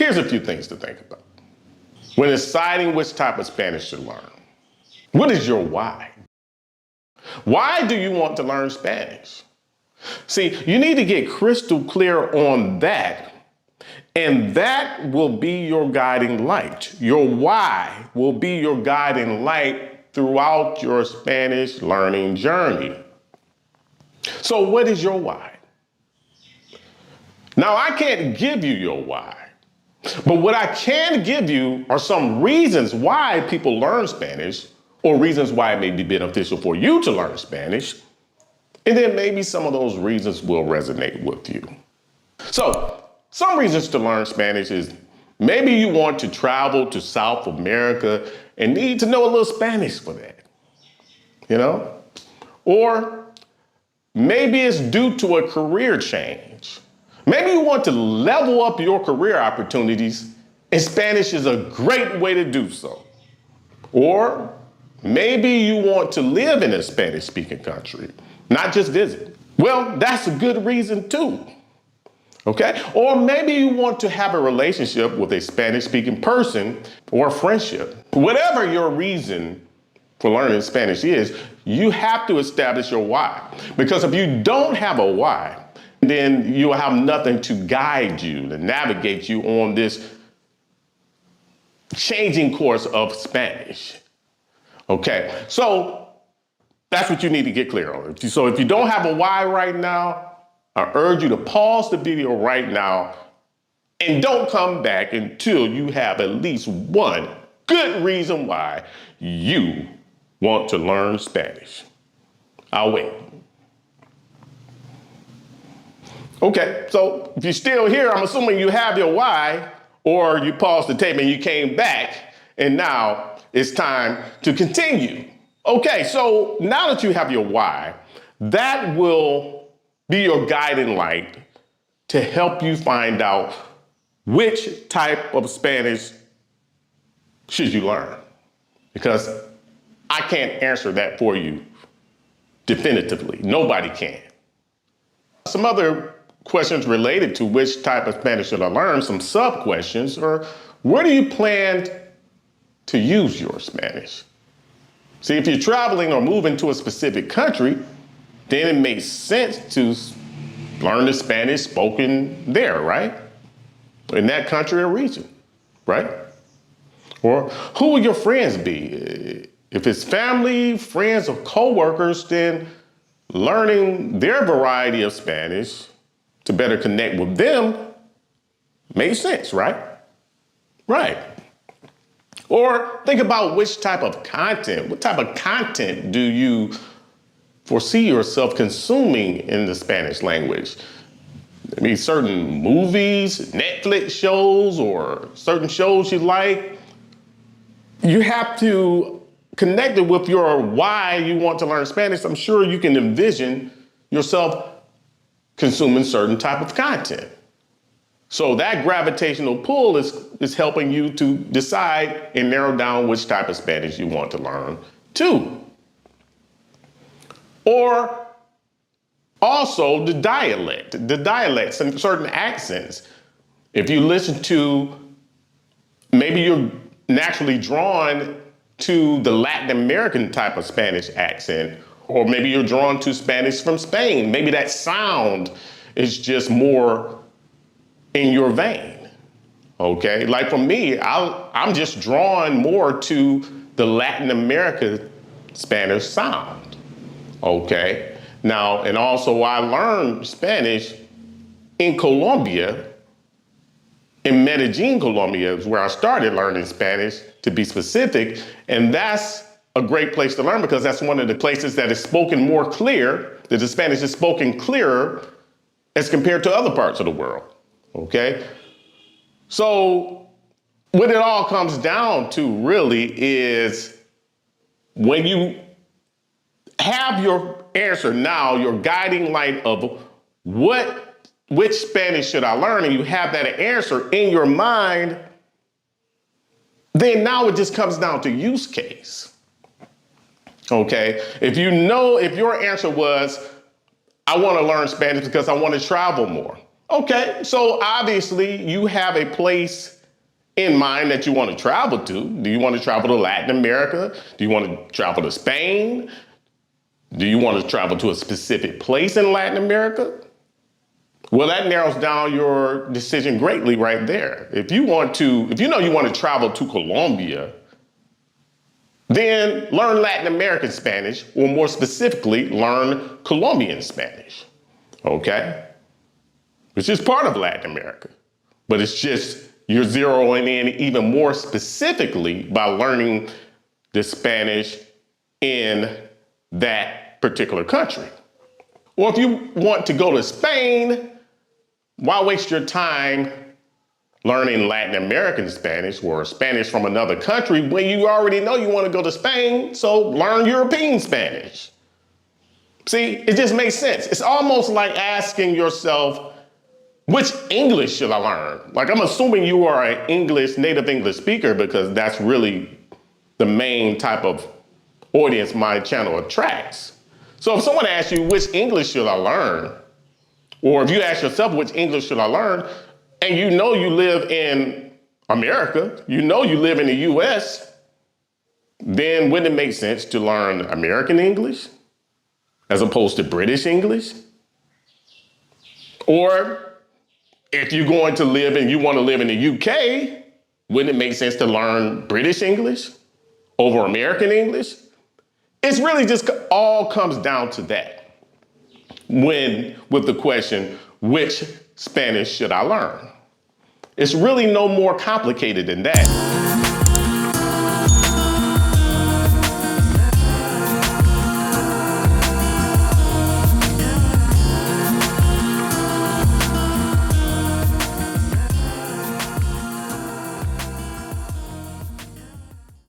Here's a few things to think about when deciding which type of Spanish to learn. What is your why? Why do you want to learn Spanish? See, you need to get crystal clear on that, and that will be your guiding light. Your why will be your guiding light throughout your Spanish learning journey. So what is your why? Now, I can't give you your why, but what I can give you are some reasons why people learn Spanish, or reasons why it may be beneficial for you to learn Spanish. And then maybe some of those reasons will resonate with you. So, some reasons to learn Spanish is maybe you want to travel to South America and need to know a little Spanish for that, you know? Or maybe it's due to a career change. Maybe you want to level up your career opportunities, and Spanish is a great way to do so. Or maybe you want to live in a Spanish-speaking country, not just visit. Well, that's a good reason too, okay? Or maybe you want to have a relationship with a Spanish-speaking person or a friendship. Whatever your reason for learning Spanish is, you have to establish your why. Because if you don't have a why, then you'll have nothing to guide you, to navigate you on this changing course of Spanish. Okay, so that's what you need to get clear on. So if you don't have a why right now, I urge you to pause the video right now and don't come back until you have at least one good reason why you want to learn Spanish. I'll wait. Okay, so if you're still here, I'm assuming you have your why, or you paused the tape and you came back, and now it's time to continue. Okay, so now that you have your why, that will be your guiding light to help you find out which type of Spanish should you learn. Because I can't answer that for you definitively. Nobody can. Some other questions related to which type of Spanish should I learn, some sub-questions, or where do you plan to use your Spanish? See, if you're traveling or moving to a specific country, then it makes sense to learn the Spanish spoken there, right? In that country or region, right? Or who will your friends be? If it's family, friends, or coworkers, then learning their variety of Spanish to better connect with them makes sense, right? Right. Or think about which type of content, what type of content do you foresee yourself consuming in the Spanish language? I mean, certain movies, Netflix shows, or certain shows you like. You have to connect it with your why you want to learn Spanish. I'm sure you can envision yourself consuming certain type of content. So that gravitational pull is helping you to decide and narrow down which type of Spanish you want to learn too. Or also the dialects and certain accents. If you listen to, maybe you're naturally drawn to the Latin American type of Spanish accent, or maybe you're drawn to Spanish from Spain. Maybe that sound is just more in your vein, okay? Like for me, I'm just drawn more to the Latin America Spanish sound, okay? Now, and also I learned Spanish in Colombia, in Medellin, Colombia is where I started learning Spanish, to be specific, and that's a great place to learn because that's one of the places that is spoken more clear, that the Spanish is spoken clearer as compared to other parts of the world, okay? So what it all comes down to really is when you have your answer now, your guiding light of which Spanish should I learn, and you have that answer in your mind, then now it just comes down to use case. Okay, if your answer was, I want to learn Spanish because I want to travel more. Okay, so obviously you have a place in mind that you want to travel to. Do you want to travel to Latin America? Do you want to travel to Spain? Do you want to travel to a specific place in Latin America? Well, that narrows down your decision greatly right there. If you know you want to travel to Colombia, then learn Latin American Spanish, or more specifically, learn Colombian Spanish, okay? Which is part of Latin America, but it's just you're zeroing in even more specifically by learning the Spanish in that particular country. Or if you want to go to Spain, why waste your time learning Latin American Spanish or Spanish from another country when you already know you want to go to Spain, so learn European Spanish. See, it just makes sense. It's almost like asking yourself, which English should I learn? Like, I'm assuming you are an native English speaker, because that's really the main type of audience my channel attracts. So if someone asks you, which English should I learn? Or if you ask yourself, which English should I learn? And you know you live in America, you know you live in the US, then wouldn't it make sense to learn American English as opposed to British English? Or if you're going to live and you want to live in the UK, wouldn't it make sense to learn British English over American English? It's really just all comes down to that. With the question, which Spanish should I learn? It's really no more complicated than that.